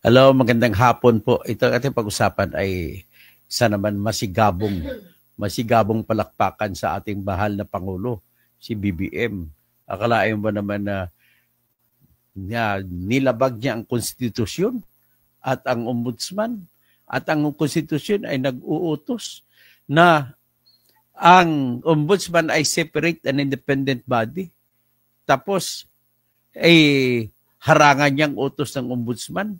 Hello, magandang hapon po. Ito ating pag-usapan ay isa naman masigabong palakpakan sa ating mahal na Pangulo, si BBM. Akalain mo naman na nilabag niya ang konstitusyon at ang ombudsman at ang konstitusyon ay nag-uutos na ang ombudsman ay separate and independent body. Tapos, harangan niyang utos ng ombudsman.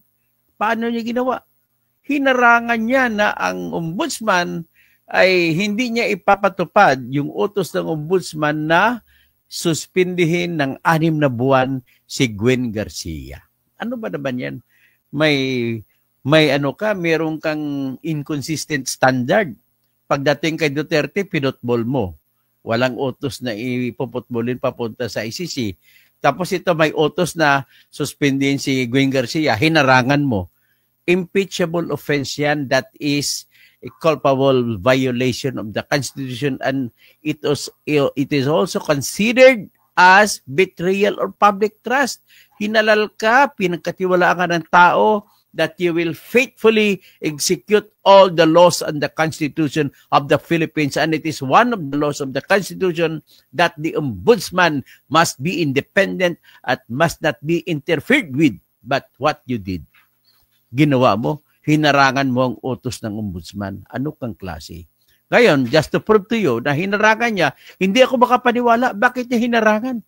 Paano niya ginawa? Hinarangan niya na ang ombudsman ay hindi niya ipapatupad yung utos ng ombudsman na suspindihin ng 6 na buwan si Gwen Garcia. Ano ba naman yan? Meron kang inconsistent standard. Pagdating kay Duterte, pinutbol mo. Walang utos na ipuputbolin papunta sa ICC. Tapos ito may utos na suspendin si Gwen Garcia, hinarangan mo. Impeachable offense yan, that is a culpable violation of the Constitution, and it is also considered as betrayal of public trust. Hinalal ka, pinagkatiwalaan ka ng tao that you will faithfully execute all the laws and the Constitution of the Philippines. And it is one of the laws of the Constitution that the ombudsman must be independent at must not be interfered with. But what you did, ginawa mo, hinarangan mo ang utos ng ombudsman. Ano kang klase? Ngayon, just to prove to you na hinarangan niya, hindi ako makapaniwala. Bakit niya hinarangan?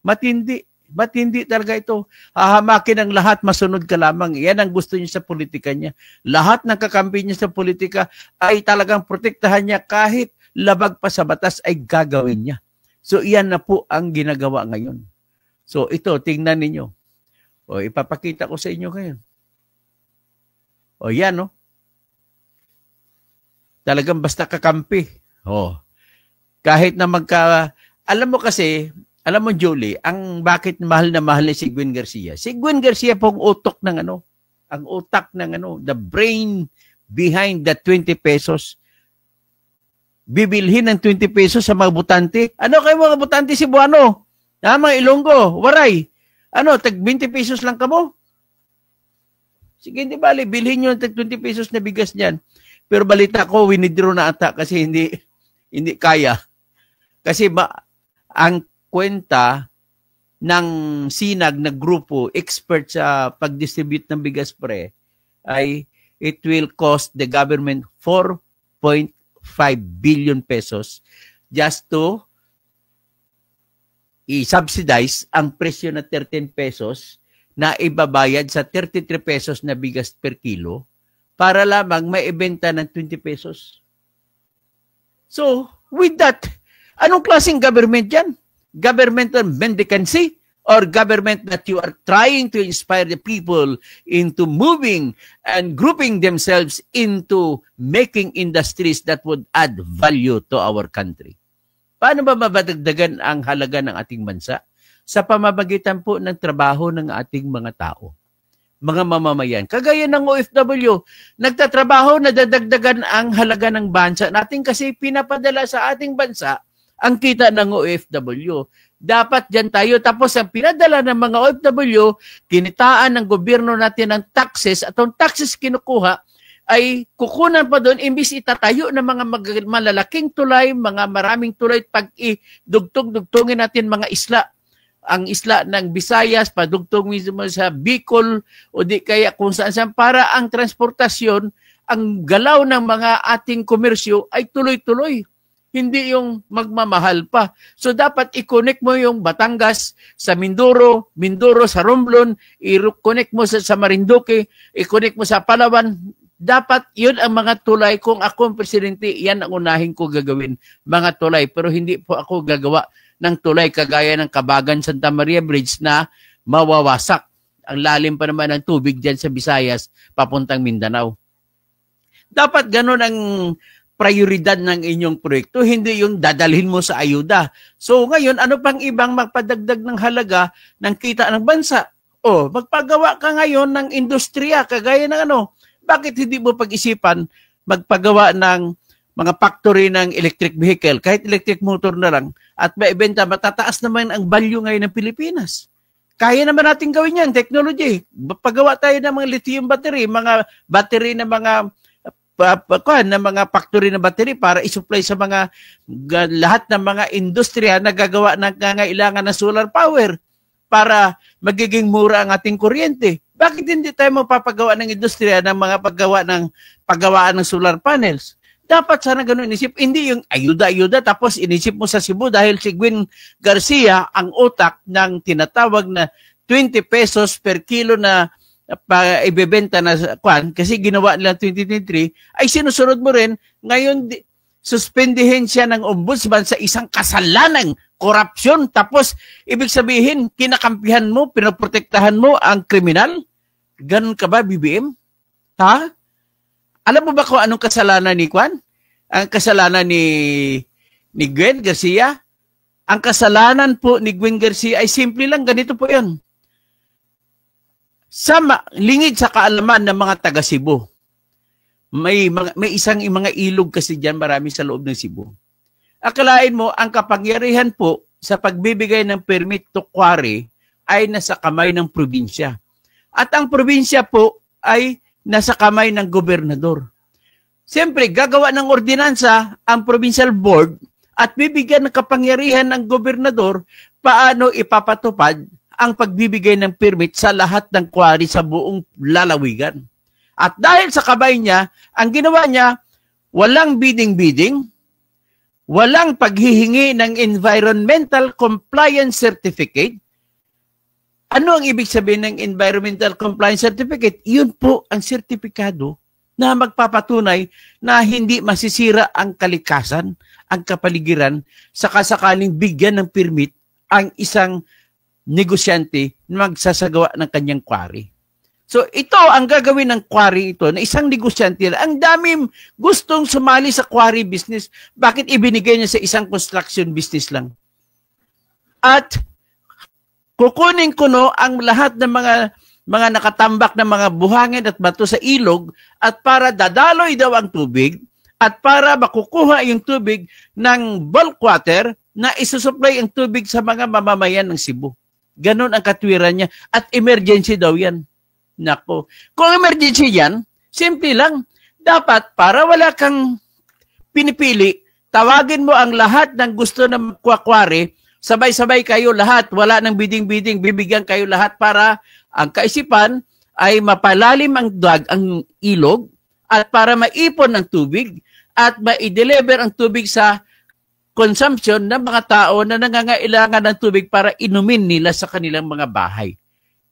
Matindi. Ba't hindi talaga ito? Hahamakin ang lahat, masunod ka lamang. Yan ang gusto niya sa politika niya. Lahat ng kakampi niya sa politika ay talagang protektahan niya kahit labag pa sa batas ay gagawin niya. So iyan na po ang ginagawa ngayon. So ito, tingnan ninyo. O ipapakita ko sa inyo ngayon. O yan, no? Talagang basta kakampi. O. Kahit na alam mo kasi, alam mo, Julie, ang bakit mahal na mahal ni si Gwen Garcia? Si Gwen Garcia po ang utak ng the brain behind the 20 pesos. Bibilhin ng 20 pesos sa mga butante. Ano kayo mga butante Cebuano? Mga Ilonggo, Waray. Tag 20 pesos lang kamo? Sige, hindi bali, bilhin nyo ng tag 20 pesos na bigas niyan. Pero balita ko, winidraw na ata kasi hindi kaya. Kasi ang kwenta ng sinag na grupo, expert sa pag-distribute ng bigas pre, ay it will cost the government 4.5 billion pesos just to i-subsidize ang presyo na 13 pesos na ibabayad sa 33 pesos na bigas per kilo para lamang maibenta ng 20 pesos. So, with that, anong klaseng government yan? Governmental mendicancy or government that you are trying to inspire the people into moving and grouping themselves into making industries that would add value to our country? Paano ba mabadagdagan ang halaga ng ating bansa? Sa pamamagitan po ng trabaho ng ating mga tao, mga mamamayan. Kagaya ng OFW, nagtatrabaho, nadadagdagan ang halaga ng bansa natin kasi pinapadala sa ating bansa ang kita ng OFW. Dapat dyan tayo. Tapos ang pinadala ng mga OFW, kinitaan ng gobyerno natin ng taxes at ang taxes kinukuha ay kukunan pa doon imbis itatayo ng mga malalaking tulay, mga maraming tulay pag idugtong-dugtongin natin mga isla. Ang isla ng Visayas, padugtong mismo sa Bicol o di kaya kung saan para ang transportasyon, ang galaw ng mga ating komersyo ay tuloy-tuloy. Hindi yung magmamahal pa. So dapat i-connect mo yung Batangas sa Mindoro, Mindoro sa Romblon, i-connect mo sa Marinduque, i-connect mo sa Palawan. Dapat yun ang mga tulay. Kung ako ang presidente, yan ang unahin ko gagawin, mga tulay. Pero hindi po ako gagawa ng tulay kagaya ng Kabagan Santa Maria Bridge na mawawasak. Ang lalim pa naman ng tubig dyan sa Visayas papuntang Mindanao. Dapat ganun ang prioridad ng inyong proyekto, hindi yung dadalhin mo sa ayuda. So ngayon, ano pang ibang magpadagdag ng halaga ng kita ng bansa? Magpagawa ka ngayon ng industriya, kagaya ng bakit hindi mo pag-isipan magpagawa ng mga factory ng electric vehicle, kahit electric motor na lang, at maibenta, matataas naman ang value ngayon ng Pilipinas. Kaya naman natin gawin yan, technology. Paggawa tayo ng mga lithium battery, mga battery na mga factory na battery para isupply sa mga lahat ng mga industriya na gagawa ng kailangan ng solar power para magiging mura ang ating kuryente. Bakit hindi tayo mapapagawa ng industriya ng mga paggawaan ng solar panels? Dapat sana ganun inisip. Hindi yung ayuda-ayuda tapos inisip mo sa Cebu dahil si Gwen Garcia ang utak ng tinatawag na 20 pesos per kilo na ibebenta na kwan kasi ginawa nila 2023 ay sinusunod mo rin. Ngayon, suspendihin siya ng ombudsman sa isang kasalanang korupsyon. Tapos, ibig sabihin, kinakampihan mo, pinoprotektahan mo ang kriminal? Ganun ka ba, BBM? Ha? Alam mo ba kung anong kasalanan ni Kwan? Ang kasalanan ni Gwen Garcia? Ang kasalanan po ni Gwen Garcia ay simple lang, ganito po yun. Lingid sa kaalaman ng mga taga Cebu. May isang mga ilog kasi dyan, marami sa loob ng Cebu. Akalain mo, ang kapangyarihan po sa pagbibigay ng permit to quarry ay nasa kamay ng probinsya. At ang probinsya po ay nasa kamay ng gobernador. Siyempre, gagawa ng ordinansa ang provincial board at bibigyan ng kapangyarihan ng gobernador paano ipapatupad ang pagbibigay ng permit sa lahat ng quarry sa buong lalawigan. At dahil sa kamay niya, ang ginawa niya, walang bidding-bidding, walang paghihingi ng environmental compliance certificate. Ano ang ibig sabihin ng environmental compliance certificate? Yun po ang sertipikado na magpapatunay na hindi masisira ang kalikasan, ang kapaligiran, sakasakaling bigyan ng permit ang isang negosyante na magsasagawa ng kanyang quarry. So ito ang gagawin ng quarry ito na isang negosyante. Ang daming gustong sumali sa quarry business. Bakit ibinigay niya sa isang construction business lang? At kukunin ko ang lahat ng mga nakatambak na mga buhangin at bato sa ilog at para dadaloy daw ang tubig at para makukuha yung tubig ng bulk water na isusupply ang tubig sa mga mamamayan ng Cebu. Ganon ang katwiran niya at emergency daw yan. Nako. Kung emergency yan, simple lang. Dapat para wala kang pinipili, tawagin mo ang lahat ng gusto na magkukwari, sabay-sabay kayo lahat, wala nang bidding-bidding, bibigyan kayo lahat para ang kaisipan ay mapalalim ang ilog at para maipon ang tubig at ma-deliver ang tubig sa consumption ng mga tao na nangangailangan ng tubig para inumin nila sa kanilang mga bahay.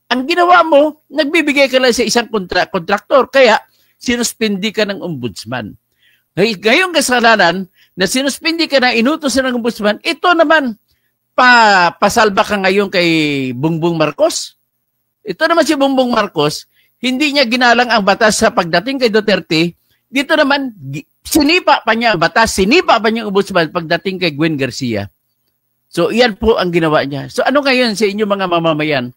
Ang ginawa mo, nagbibigay ka lang sa isang kontraktor, kaya sinuspindi ka ng ombudsman. Ngayong kasalanan na sinuspindi ka na inutos ng ombudsman, ito naman, pasalba ka ngayon kay Bongbong Marcos. Ito naman si Bongbong Marcos, hindi niya ginalang ang batas sa pagdating kay Duterte. Dito naman, sinipa pa niya ang batas, sinipa pa niya ang ombudsman pagdating kay Gwen Garcia. So, iyan po ang ginawa niya. So, ano ngayon sa inyo mga mamamayan?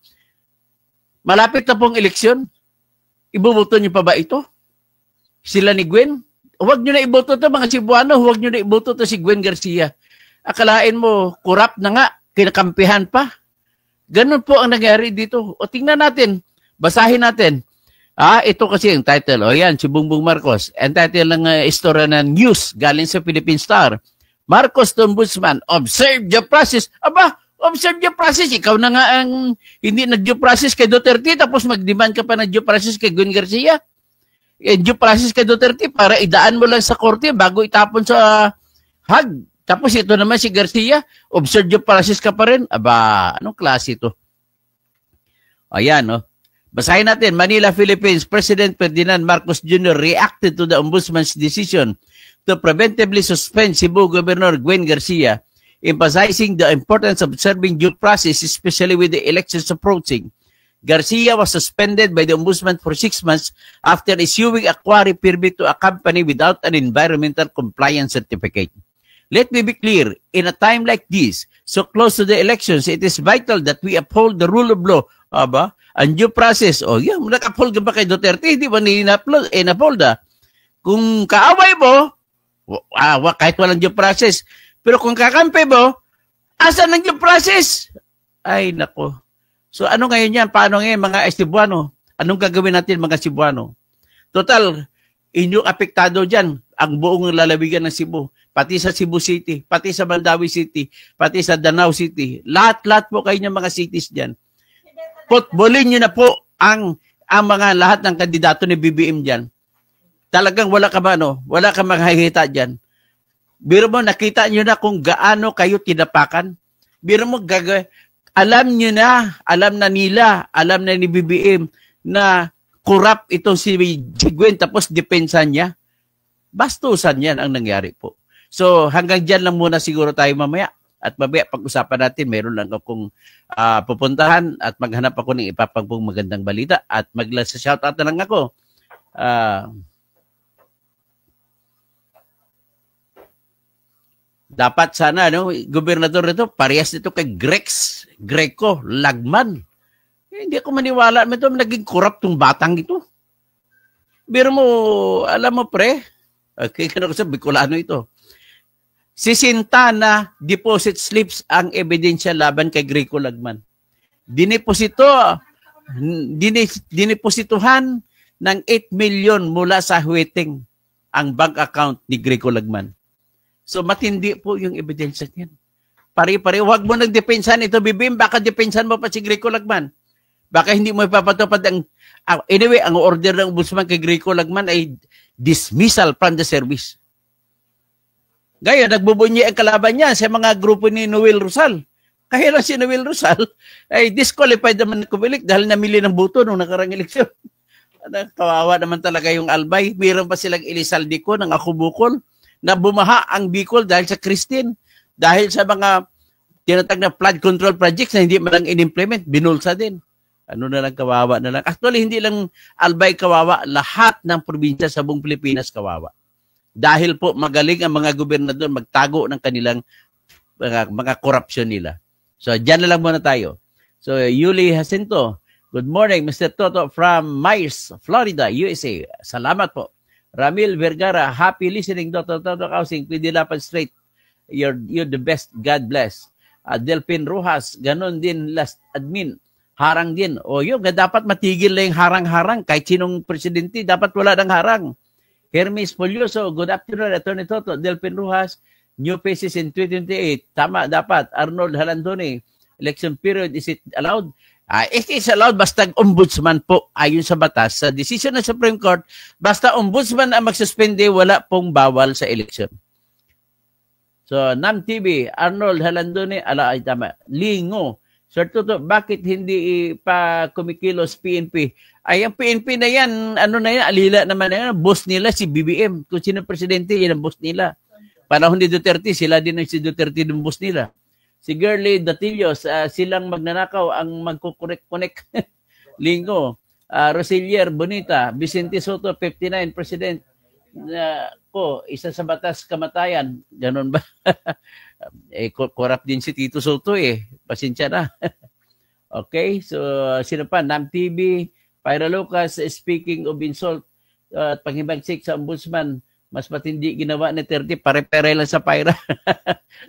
Malapit na pong eleksyon. Iboboto niyo pa ba ito? Sila ni Gwen? Huwag niyo na iboto to mga Cebuano. Huwag niyo na iboto to si Gwen Garcia. Akalain mo, kurap na nga. Kinakampihan pa. Ganun po ang nangyari dito. O tingnan natin. Basahin natin. Ito kasi ang title. O yan, si Bongbong Marcos. Ang title ng istorya ng news galing sa Philippine Star. Marcos to Ombudsman. Observe the process. Aba, observe due process. Ikaw na nga ang hindi nag-due process kay Duterte tapos mag-demand ka pa ng due process kay Gwen Garcia. Due process kay Duterte para idaan mo lang sa korte bago itapon sa hag. Tapos ito naman si Garcia, observe due process ka pa rin. Aba, anong klase ito? Ayan, no? Basahin natin. Manila, Philippines. President Ferdinand Marcos Jr. reacted to the Ombudsman's decision to preventively suspend Cebu Governor Gwen Garcia, emphasizing the importance of observing due process, especially with the elections approaching. Garcia was suspended by the Ombudsman for 6 months after issuing a quarry permit to a company without an environmental compliance certificate. Let me be clear, in a time like this, so close to the elections, it is vital that we uphold the rule of law. Aba, ang due process. O yan, nag-uphold ka ba kay Duterte? Hindi ba in-uphold? Kung kaaway mo, kahit walang due process, pero kung kakampi mo, asan ang due process? Ay, nako. So ano ngayon yan? Paano ngayon mga Cebuano? Anong gagawin natin mga Cebuano? Total, inyong apektado dyan ang buong lalawigan ng Cebu. Pati sa Cebu City, pati sa Mandawi City, pati sa Danau City. Lahat-lahat po kayo ng mga cities dyan. Putbolin nyo na po ang mga lahat ng kandidato ni BBM dyan. Talagang wala ka ba, no? Wala ka makakita dyan. Biro mo, nakita nyo na kung gaano kayo tinapakan. Biro mo, alam nyo na, alam na nila, alam na ni BBM na corrupt itong si Jigwen tapos depensa niya. Bastusan yan ang nangyari po. So hanggang dyan lang muna siguro tayo mamaya. At mamaya pag-usapan natin, meron lang akong pupuntahan at maghanap ako ng ipapagpong magandang balita at shoutout na lang ako. Dapat sana, no, gobernador nito, parehas nito kay Greco Lagman. Hindi ako maniwala ito, naging corrupt tong batang ito. Pero mo, alam mo pre, okay, kano ko sa Bicolano ito. Sisinta na deposit slips ang ebidensya laban kay Greco Lagman. Dineposituhan ng 8 million mula sa Huweting ang bank account ni Greco Lagman. So matindi po yung ebidensya niyan. Pare-pare, huwag mo nagdepensan ito, BBM, baka depensan mo pa si Greco Lagman. Baka hindi mo ipapatupad anyway, ang order ng ombudsman kay Greco Lagman ay dismissal from the service. Ngayon, nagbubunyi ang kalaban niya sa mga grupo ni Noel Rosal. Kaya lang si Noel Rosal ay disqualified naman kumilik dahil namili ng boto nung nakarang eleksyon. Kawawa naman talaga yung Albay. Mayroon pa silang Elizalde ko ng Ako Bukol na bumaha ang Bicol dahil sa Christine. Dahil sa mga tinatag na flood control projects na hindi man lang in-implement, binulsa din. Ano na lang, kawawa na lang. Actually, hindi lang Albay kawawa, lahat ng probinsya sa buong Pilipinas kawawa. Dahil po magaling ang mga gobernador magtago ng kanilang mga korupsyon nila. So, dyan na lang muna tayo. So, Yuli Jacinto, good morning, Mr. Toto from Myers, Florida, USA. Salamat po. Ramil Vergara, happy listening, Toto Kausing, Pwedilapan Straight. You're the best, God bless. Delphin Rojas, ganon din, last admin. Harang din. O yun, dapat matigil na yung harang-harang. Kahit sinong presidente, dapat wala ng harang. Hermes Polioso, good afternoon, Attorney Toto. Delphin Rojas, new faces in 2028. Tama, dapat. Arnold Halandone, election period, is it allowed? It is allowed basta ombudsman po ayon sa batas. Sa decision ng Supreme Court, basta ombudsman ang magsuspende, wala pong bawal sa election. So, NAM TV, Arnold Halandone, tama. Lingo, Sir Toto, bakit hindi pa kumikilos PNP? Ay, ang PNP na yan, alila naman na yan, boss nila si BBM. Kung sino presidente, yan ang boss nila. Panahon ni Duterte, sila din ang si Duterte ng boss nila. Si Girlie Datillos, silang magnanakaw ang magkukunik-kunik. Lingo, Rosilier Bonita, Vicente Soto, 59, President ko, isa sa batas kamatayan. Ganon ba? Corrupt din si Tito Soto Pasensya na. Okay, so sino pa? NAM TV, Pyra Lucas, speaking of insult at panghibagsik sa ombudsman, mas matindi ginawa ni 30, pare-pare lang sa Pyra.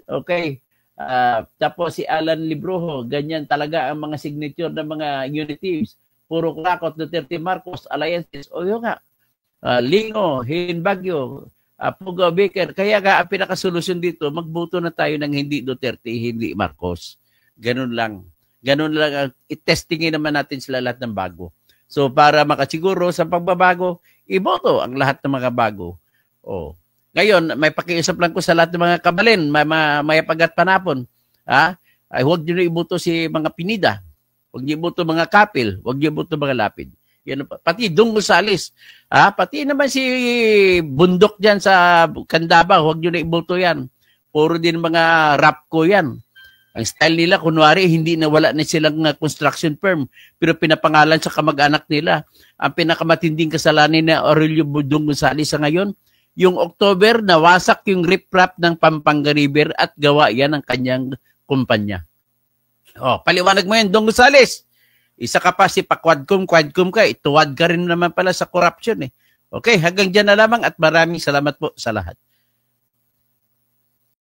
Okay. Tapos si Alan Libroho, ganyan talaga ang mga signature ng mga unitives. Puro Krakot, Duterte, Marcos, alliances. O yun nga. Lingo, Hinbagyo, Pugaw Baker. Kaya nga ang pinakasolusyon dito, magboto na tayo ng hindi Duterte, hindi Marcos. Ganun lang. Ganun lang. I-testingin naman natin sila lahat ng bago. So para makasiguro sa pagbabago, iboto ang lahat ng mga bago. Ngayon, may pakiusap lang ko sa lahat ng mga kabalin, may pagat panapon. Ay huwag niyo iboto si mga Pinida. Huwag niyo iboto mga Kapil. Huwag niyo iboto mga Lapid. Yan, pati Dong Gonzales. Pati naman si Bundok dyan sa Candaba. Huwag niyo na iboto yan. Puro din mga Rapco yan. Ang style nila, kunwari, hindi na wala na silang construction firm, pero pinapangalan sa kamag-anak nila. Ang pinakamatinding kasalanan na Aurelio Dong Gonzales sa ngayon, yung October, nawasak yung riprap ng Pampanga River at gawa yan ng kanyang kumpanya. Paliwanag mo yan, Dong Gonzales. Isa ka pa si pa-quadcom ka, ituwad ka rin naman pala sa corruption. Okay, hanggang dyan na lamang at maraming salamat po sa lahat.